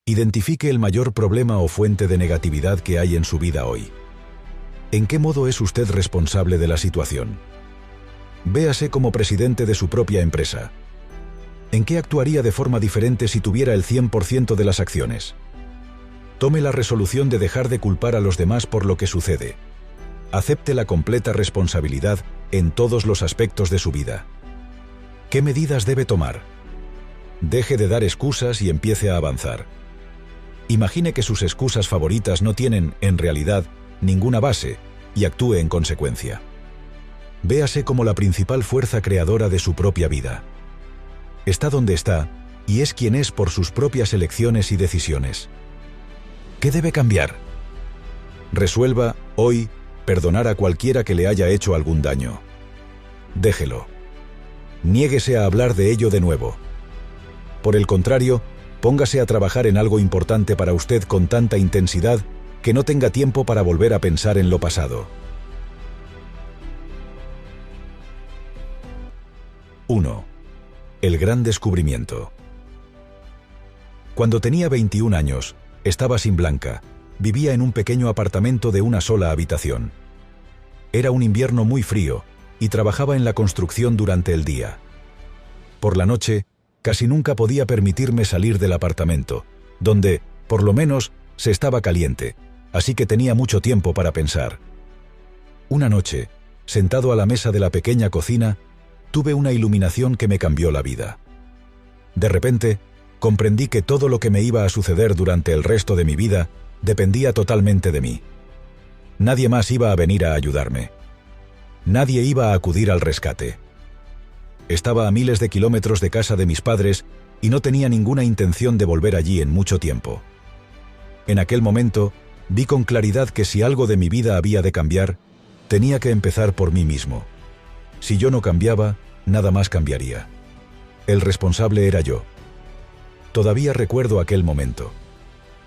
Identifique el mayor problema o fuente de negatividad que hay en su vida hoy. ¿En qué modo es usted responsable de la situación? Véase como presidente de su propia empresa. ¿En qué actuaría de forma diferente si tuviera el 100% de las acciones? Tome la resolución de dejar de culpar a los demás por lo que sucede. Acepte la completa responsabilidad en todos los aspectos de su vida. ¿Qué medidas debe tomar? Deje de dar excusas y empiece a avanzar. Imagine que sus excusas favoritas no tienen, en realidad, ninguna base y actúe en consecuencia. Véase como la principal fuerza creadora de su propia vida. Está donde está y es quien es por sus propias elecciones y decisiones. ¿Qué debe cambiar? Resuelva, hoy, perdonar a cualquiera que le haya hecho algún daño. Déjelo. Niéguese a hablar de ello de nuevo. Por el contrario, póngase a trabajar en algo importante para usted con tanta intensidad que no tenga tiempo para volver a pensar en lo pasado. 1. El gran descubrimiento. Cuando tenía 21 años, estaba sin Blanca, vivía en un pequeño apartamento de una sola habitación. Era un invierno muy frío y trabajaba en la construcción durante el día. Por la noche, casi nunca podía permitirme salir del apartamento, donde, por lo menos, se estaba caliente, así que tenía mucho tiempo para pensar. Una noche, sentado a la mesa de la pequeña cocina, tuve una iluminación que me cambió la vida. De repente, comprendí que todo lo que me iba a suceder durante el resto de mi vida dependía totalmente de mí. Nadie más iba a venir a ayudarme. Nadie iba a acudir al rescate. Estaba a miles de kilómetros de casa de mis padres y no tenía ninguna intención de volver allí en mucho tiempo. En aquel momento, vi con claridad que si algo de mi vida había de cambiar, tenía que empezar por mí mismo. Si yo no cambiaba, nada más cambiaría. El responsable era yo. Todavía recuerdo aquel momento.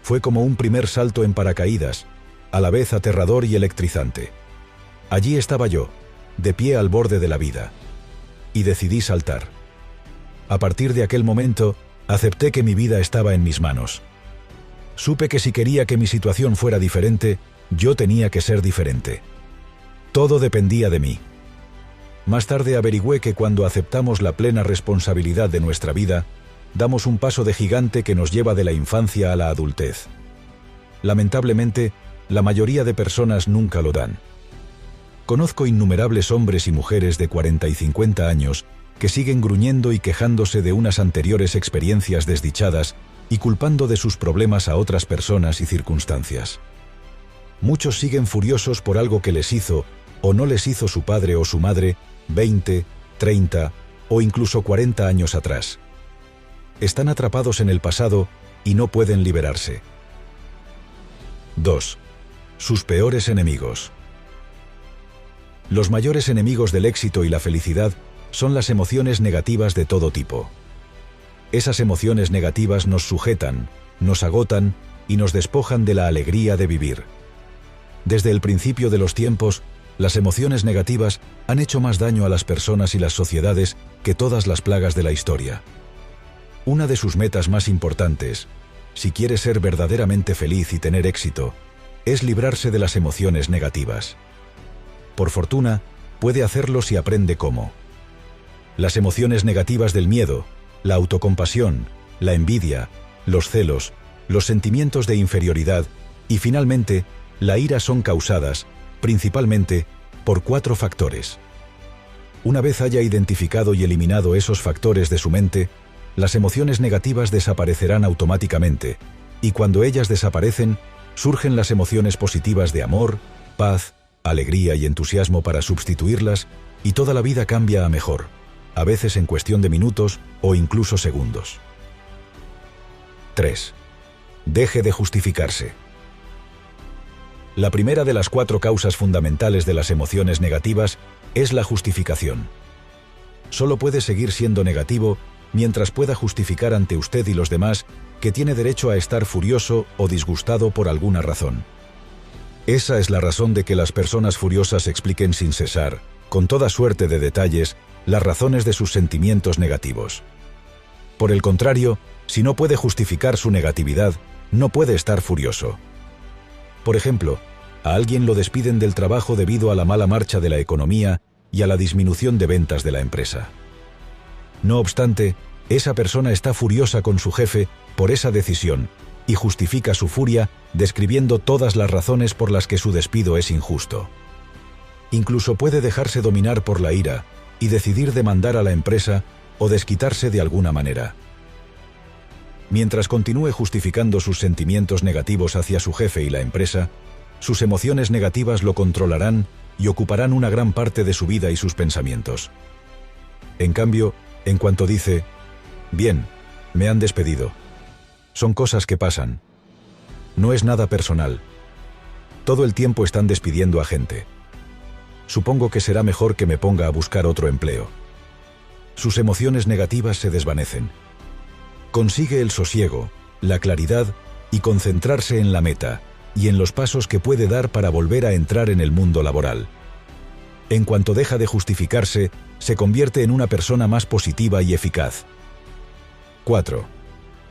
Fue como un primer salto en paracaídas, a la vez aterrador y electrizante. Allí estaba yo, de pie al borde de la vida. Y decidí saltar. A partir de aquel momento, acepté que mi vida estaba en mis manos. Supe que si quería que mi situación fuera diferente, yo tenía que ser diferente. Todo dependía de mí. Más tarde averigüé que cuando aceptamos la plena responsabilidad de nuestra vida, damos un paso de gigante que nos lleva de la infancia a la adultez. Lamentablemente, la mayoría de personas nunca lo dan. Conozco innumerables hombres y mujeres de 40 y 50 años que siguen gruñendo y quejándose de unas anteriores experiencias desdichadas y culpando de sus problemas a otras personas y circunstancias. Muchos siguen furiosos por algo que les hizo o no les hizo su padre o su madre 20, 30 o incluso 40 años atrás. Están atrapados en el pasado y no pueden liberarse. 2. Sus peores enemigos. Los mayores enemigos del éxito y la felicidad son las emociones negativas de todo tipo. Esas emociones negativas nos sujetan, nos agotan y nos despojan de la alegría de vivir. Desde el principio de los tiempos, las emociones negativas han hecho más daño a las personas y las sociedades que todas las plagas de la historia. Una de sus metas más importantes, si quiere ser verdaderamente feliz y tener éxito, es librarse de las emociones negativas. Por fortuna, puede hacerlo si aprende cómo. Las emociones negativas del miedo, la autocompasión, la envidia, los celos, los sentimientos de inferioridad y, finalmente, la ira son causadas, principalmente, por 4 factores. Una vez haya identificado y eliminado esos factores de su mente, las emociones negativas desaparecerán automáticamente, y cuando ellas desaparecen, surgen las emociones positivas de amor, paz, alegría y entusiasmo para sustituirlas, y toda la vida cambia a mejor, a veces en cuestión de minutos o incluso segundos. 3. Deje de justificarse. La primera de las 4 causas fundamentales de las emociones negativas es la justificación. Solo puede seguir siendo negativo mientras pueda justificar ante usted y los demás que tiene derecho a estar furioso o disgustado por alguna razón. Esa es la razón de que las personas furiosas expliquen sin cesar, con toda suerte de detalles, las razones de sus sentimientos negativos. Por el contrario, Si no puede justificar su negatividad, no puede estar furioso. Por ejemplo, a alguien lo despiden del trabajo debido a la mala marcha de la economía y a la disminución de ventas de la empresa. No obstante, esa persona está furiosa con su jefe por esa decisión y justifica su furia describiendo todas las razones por las que su despido es injusto. Incluso puede dejarse dominar por la ira y decidir demandar a la empresa o desquitarse de alguna manera. Mientras continúe justificando sus sentimientos negativos hacia su jefe y la empresa, sus emociones negativas lo controlarán y ocuparán una gran parte de su vida y sus pensamientos. En cambio, en cuanto dice, «Bien, me han despedido. Son cosas que pasan. No es nada personal. Todo el tiempo están despidiendo a gente. Supongo que será mejor que me ponga a buscar otro empleo». Sus emociones negativas se desvanecen. Consigue el sosiego, la claridad y concentrarse en la meta y en los pasos que puede dar para volver a entrar en el mundo laboral. En cuanto deja de justificarse, se convierte en una persona más positiva y eficaz. 4.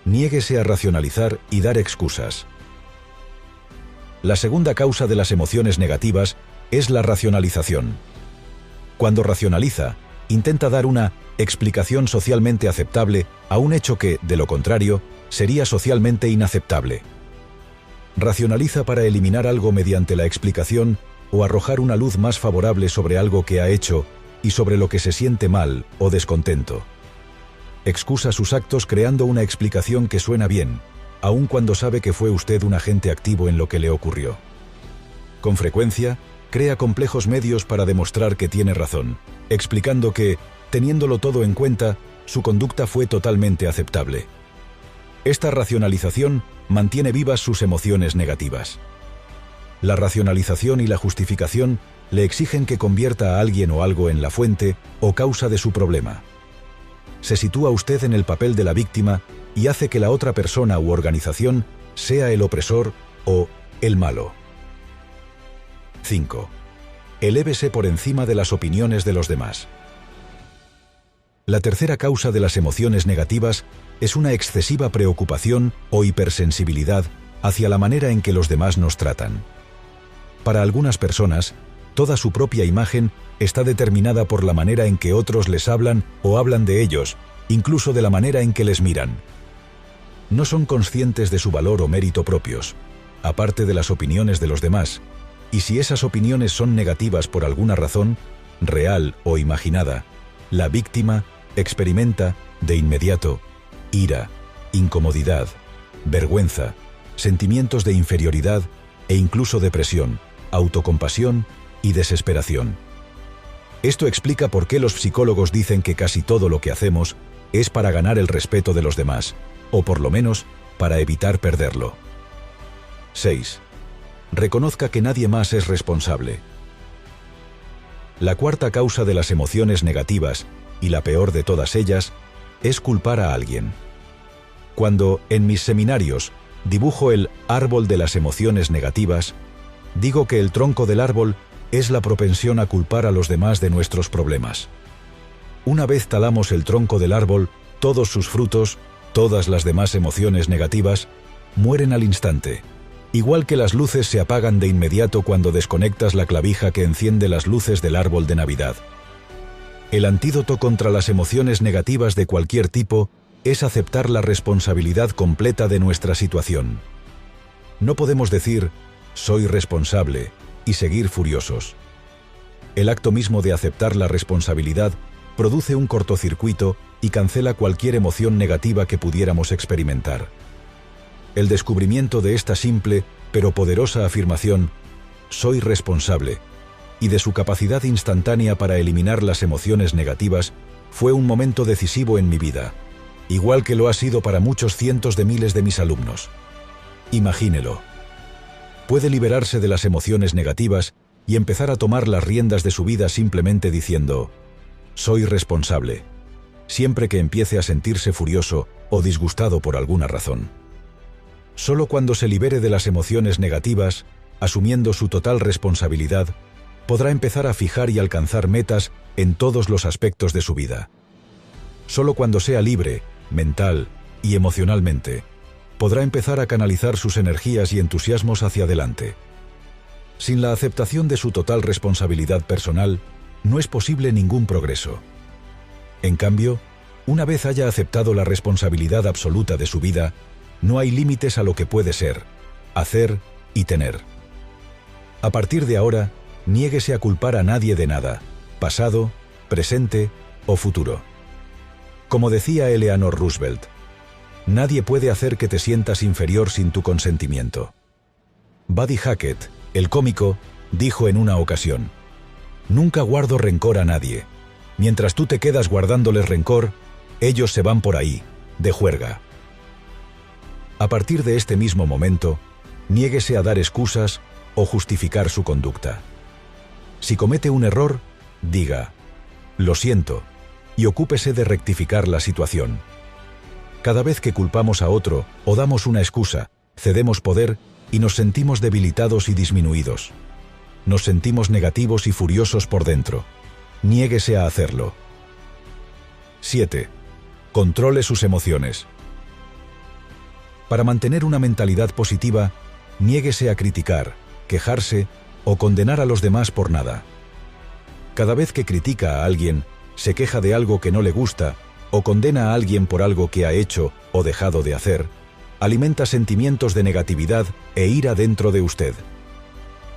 Niéguese a racionalizar y dar excusas. La segunda causa de las emociones negativas es la racionalización. Cuando racionaliza, intenta dar una explicación socialmente aceptable a un hecho que, de lo contrario, sería socialmente inaceptable. Racionaliza para eliminar algo mediante la explicación o arrojar una luz más favorable sobre algo que ha hecho y sobre lo que se siente mal o descontento. Excusa sus actos creando una explicación que suena bien, aun cuando sabe que fue usted un agente activo en lo que le ocurrió. Con frecuencia, crea complejos medios para demostrar que tiene razón, explicando que, teniéndolo todo en cuenta, su conducta fue totalmente aceptable. Esta racionalización mantiene vivas sus emociones negativas. La racionalización y la justificación le exigen que convierta a alguien o algo en la fuente o causa de su problema. Se sitúa usted en el papel de la víctima y hace que la otra persona u organización sea el opresor o el malo. 5. Elévese por encima de las opiniones de los demás. La tercera causa de las emociones negativas es una excesiva preocupación o hipersensibilidad hacia la manera en que los demás nos tratan. Para algunas personas, toda su propia imagen está determinada por la manera en que otros les hablan o hablan de ellos, incluso de la manera en que les miran. No son conscientes de su valor o mérito propios, aparte de las opiniones de los demás, y si esas opiniones son negativas por alguna razón, real o imaginada, la víctima experimenta, de inmediato, ira, incomodidad, vergüenza, sentimientos de inferioridad e incluso depresión, autocompasión y desesperación. Esto explica por qué los psicólogos dicen que casi todo lo que hacemos es para ganar el respeto de los demás, o por lo menos, para evitar perderlo. 6. Reconozca que nadie más es responsable. La cuarta causa de las emociones negativas, y la peor de todas ellas, es culpar a alguien. Cuando, en mis seminarios, dibujo el árbol de las emociones negativas, digo que el tronco del árbol es la propensión a culpar a los demás de nuestros problemas. Una vez talamos el tronco del árbol, todos sus frutos, todas las demás emociones negativas, mueren al instante, igual que las luces se apagan de inmediato cuando desconectas la clavija que enciende las luces del árbol de Navidad. El antídoto contra las emociones negativas de cualquier tipo es aceptar la responsabilidad completa de nuestra situación. No podemos decir, soy responsable, y seguir furiosos. El acto mismo de aceptar la responsabilidad produce un cortocircuito y cancela cualquier emoción negativa que pudiéramos experimentar. El descubrimiento de esta simple pero poderosa afirmación, soy responsable, y de su capacidad instantánea para eliminar las emociones negativas, fue un momento decisivo en mi vida, igual que lo ha sido para muchos cientos de miles de mis alumnos. Imagínelo. Puede liberarse de las emociones negativas y empezar a tomar las riendas de su vida simplemente diciendo, soy responsable, siempre que empiece a sentirse furioso o disgustado por alguna razón. Solo cuando se libere de las emociones negativas, asumiendo su total responsabilidad, podrá empezar a fijar y alcanzar metas en todos los aspectos de su vida. Solo cuando sea libre, mental, y emocionalmente, podrá empezar a canalizar sus energías y entusiasmos hacia adelante. Sin la aceptación de su total responsabilidad personal, no es posible ningún progreso. En cambio, una vez haya aceptado la responsabilidad absoluta de su vida, no hay límites a lo que puede ser, hacer y tener. A partir de ahora, niéguese a culpar a nadie de nada, pasado, presente o futuro. Como decía Eleanor Roosevelt, nadie puede hacer que te sientas inferior sin tu consentimiento. Buddy Hackett, el cómico, dijo en una ocasión: «Nunca guardo rencor a nadie. Mientras tú te quedas guardándoles rencor, ellos se van por ahí, de juerga». A partir de este mismo momento, niéguese a dar excusas o justificar su conducta. Si comete un error, diga: «Lo siento», y ocúpese de rectificar la situación. Cada vez que culpamos a otro o damos una excusa, cedemos poder y nos sentimos debilitados y disminuidos. Nos sentimos negativos y furiosos por dentro. Niéguese a hacerlo. 7. Controle sus emociones. Para mantener una mentalidad positiva, niéguese a criticar, quejarse o condenar a los demás por nada. Cada vez que critica a alguien, se queja de algo que no le gusta o condena a alguien por algo que ha hecho o dejado de hacer, alimenta sentimientos de negatividad e ira dentro de usted.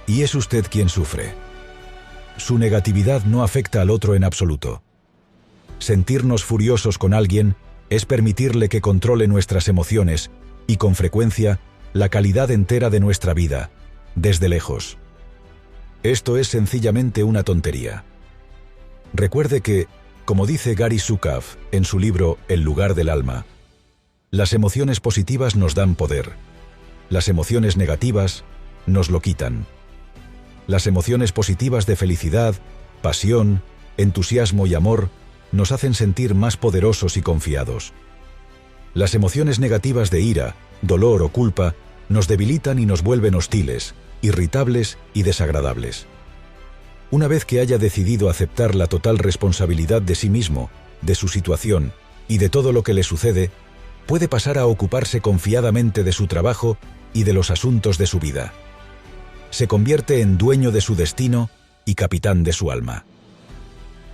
Y es usted quien sufre. Su negatividad no afecta al otro en absoluto. Sentirnos furiosos con alguien es permitirle que controle nuestras emociones y, con frecuencia, la calidad entera de nuestra vida, desde lejos. Esto es sencillamente una tontería. Recuerde que, como dice Gary Zukav en su libro El lugar del alma, las emociones positivas nos dan poder. Las emociones negativas nos lo quitan. Las emociones positivas de felicidad, pasión, entusiasmo y amor nos hacen sentir más poderosos y confiados. Las emociones negativas de ira, dolor o culpa nos debilitan y nos vuelven hostiles, irritables y desagradables. Una vez que haya decidido aceptar la total responsabilidad de sí mismo, de su situación y de todo lo que le sucede, puede pasar a ocuparse confiadamente de su trabajo y de los asuntos de su vida. Se convierte en dueño de su destino y capitán de su alma.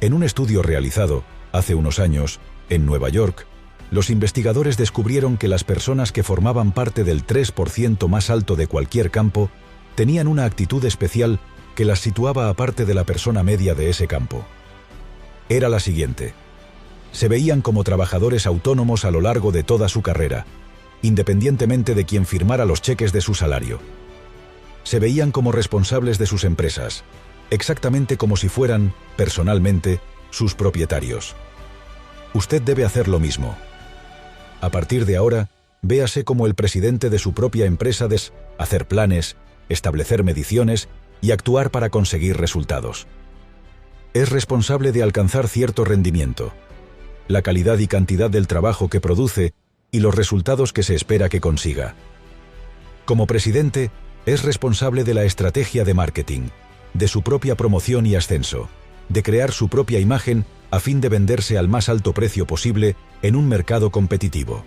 En un estudio realizado, hace unos años, en Nueva York, los investigadores descubrieron que las personas que formaban parte del 3% más alto de cualquier campo tenían una actitud especial que las situaba aparte de la persona media de ese campo. Era la siguiente: se veían como trabajadores autónomos a lo largo de toda su carrera, independientemente de quien firmara los cheques de su salario. Se veían como responsables de sus empresas, exactamente como si fueran, personalmente, sus propietarios. Usted debe hacer lo mismo. A partir de ahora, véase como el presidente de su propia empresa, hacer planes, establecer mediciones y actuar para conseguir resultados. Es responsable de alcanzar cierto rendimiento, la calidad y cantidad del trabajo que produce y los resultados que se espera que consiga. Como presidente, es responsable de la estrategia de marketing, de su propia promoción y ascenso, de crear su propia imagen a fin de venderse al más alto precio posible en un mercado competitivo.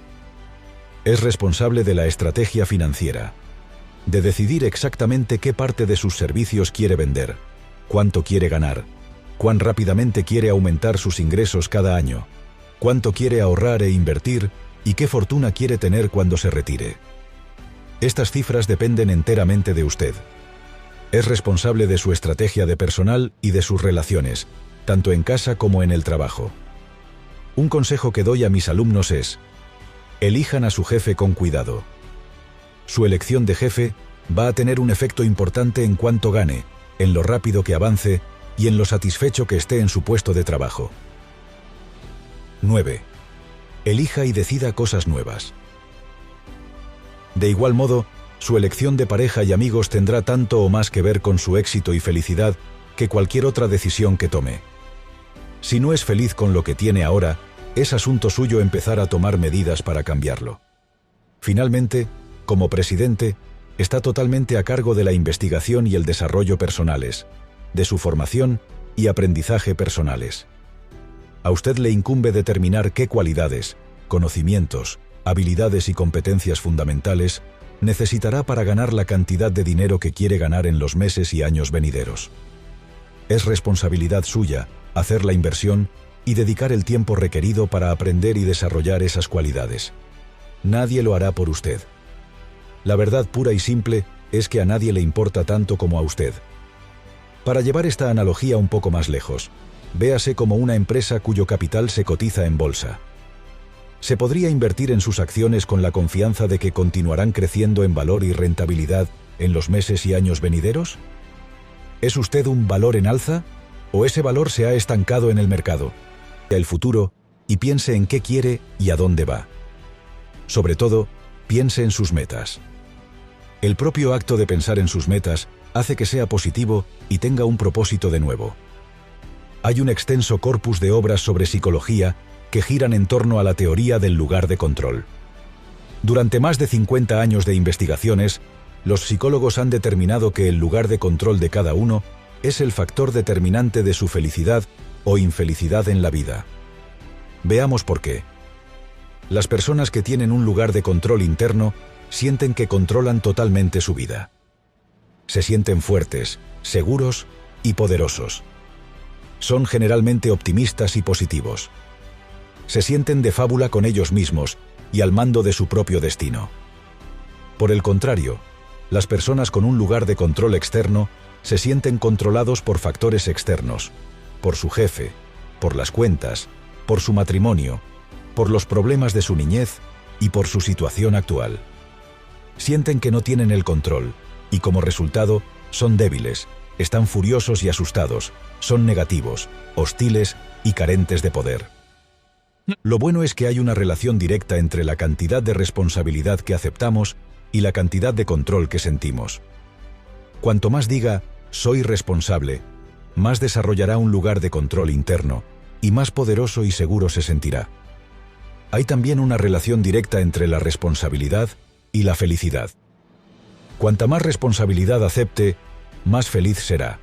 Es responsable de la estrategia financiera, de decidir exactamente qué parte de sus servicios quiere vender, cuánto quiere ganar, cuán rápidamente quiere aumentar sus ingresos cada año, cuánto quiere ahorrar e invertir y qué fortuna quiere tener cuando se retire. Estas cifras dependen enteramente de usted. Es responsable de su estrategia de personal y de sus relaciones, tanto en casa como en el trabajo. Un consejo que doy a mis alumnos es: elijan a su jefe con cuidado. Su elección de jefe va a tener un efecto importante en cuánto gane, en lo rápido que avance y en lo satisfecho que esté en su puesto de trabajo. 9. Elija y decida cosas nuevas. De igual modo, su elección de pareja y amigos tendrá tanto o más que ver con su éxito y felicidad que cualquier otra decisión que tome. Si no es feliz con lo que tiene ahora, es asunto suyo empezar a tomar medidas para cambiarlo. Finalmente, como presidente, está totalmente a cargo de la investigación y el desarrollo personales, de su formación y aprendizaje personales. A usted le incumbe determinar qué cualidades, conocimientos habilidades y competencias fundamentales necesitará para ganar la cantidad de dinero que quiere ganar en los meses y años venideros. Es responsabilidad suya hacer la inversión y dedicar el tiempo requerido para aprender y desarrollar esas cualidades. Nadie lo hará por usted. La verdad pura y simple es que a nadie le importa tanto como a usted. Para llevar esta analogía un poco más lejos, véase como una empresa cuyo capital se cotiza en bolsa. ¿Se podría invertir en sus acciones con la confianza de que continuarán creciendo en valor y rentabilidad en los meses y años venideros? ¿Es usted un valor en alza? ¿O ese valor se ha estancado en el mercado? El futuro y piense en qué quiere y a dónde va. Sobre todo, piense en sus metas. El propio acto de pensar en sus metas hace que sea positivo y tenga un propósito de nuevo. Hay un extenso corpus de obras sobre psicología que giran en torno a la teoría del lugar de control. Durante más de 50 años de investigaciones, los psicólogos han determinado que el lugar de control de cada uno es el factor determinante de su felicidad o infelicidad en la vida. Veamos por qué. Las personas que tienen un lugar de control interno sienten que controlan totalmente su vida. Se sienten fuertes, seguros y poderosos. Son generalmente optimistas y positivos. Se sienten de fábula con ellos mismos y al mando de su propio destino. Por el contrario, las personas con un lugar de control externo se sienten controlados por factores externos, por su jefe, por las cuentas, por su matrimonio, por los problemas de su niñez y por su situación actual. Sienten que no tienen el control y como resultado son débiles, están furiosos y asustados, son negativos, hostiles y carentes de poder. Lo bueno es que hay una relación directa entre la cantidad de responsabilidad que aceptamos y la cantidad de control que sentimos. Cuanto más diga, soy responsable, más desarrollará un lugar de control interno y más poderoso y seguro se sentirá. Hay también una relación directa entre la responsabilidad y la felicidad. Cuanta más responsabilidad acepte, más feliz será.